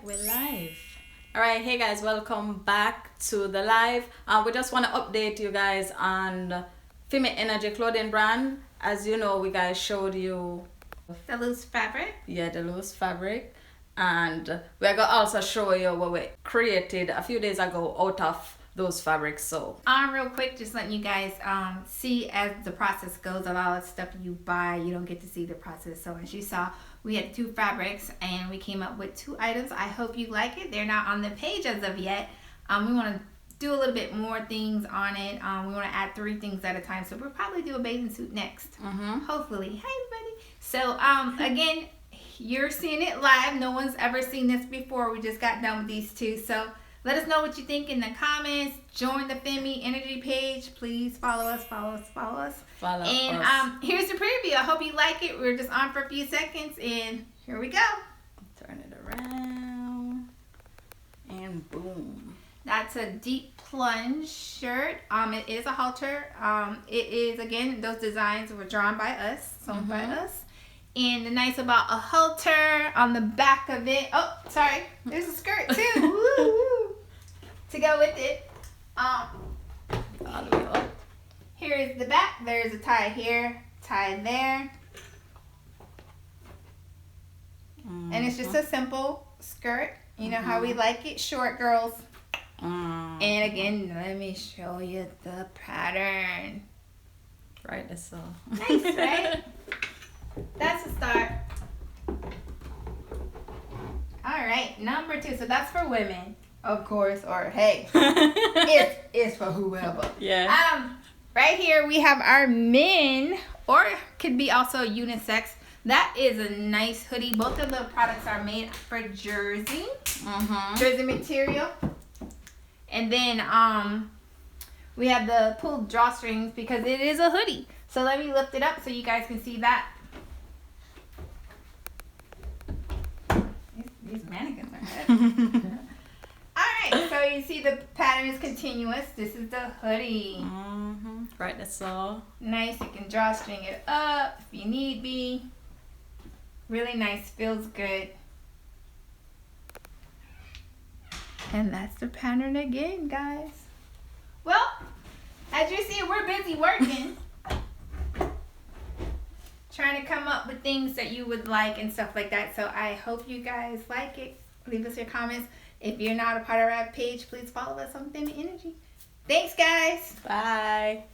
we're live. All right, hey guys, welcome back to the live. We just want to update you guys on FIMI Energy clothing brand. As you know, we guys showed you the loose fabric. Yeah, the loose fabric. And we're going to also show you what we created a few days ago out of those fabrics. So real quick, just letting you guys see as the process goes. A lot of stuff you buy, you don't get to see the process. So as you saw, we had 2 fabrics and we came up with 2 items. I hope you like it. They're not on the page as of yet. We want to do a little bit more things on it. We want to add 3 things at a time. So we'll probably do a bathing suit next. Hopefully. Hey everybody. So again, you're seeing it live. No one's ever seen this before. We just got done with these 2. So let us know what you think in the comments. Join the FIMI Energy page. Please follow us. And here's the preview. I hope you like it. We're just on for a few seconds, and here we go. Turn it around, and boom. That's a deep plunge shirt. It is a halter. It is, again, those designs were drawn by us, sewn by us. And the nice about a halter on the back of it. Oh, sorry. There's a skirt too. Woo! To go with it. All the way up. Here is the back. There's a tie here, tie there. And it's just a simple skirt. You know how we like it, short girls. And again, let me show you the pattern. Right, that's all. Nice, right? That's a start. All right, number 2. So that's for women, of course, or hey, it's for whoever. Yeah. Right here we have our men, or could be also unisex. That is a nice hoodie. Both of the products are made for jersey, jersey material. And then we have the pulled drawstrings because it is a hoodie. So let me lift it up so you guys can see that. These mannequins are heavy. Alright, so you see the pattern is continuous. This is the hoodie. Right, that's all. Nice. You can drawstring it up if you need be. Really nice. Feels good. And that's the pattern again, guys. Well, as you see, we're busy working. Trying to come up with things that you would like and stuff like that. So I hope you guys like it. Leave us your comments. If you're not a part of our page, please follow us on FIMI Energy. Thanks, guys. Bye.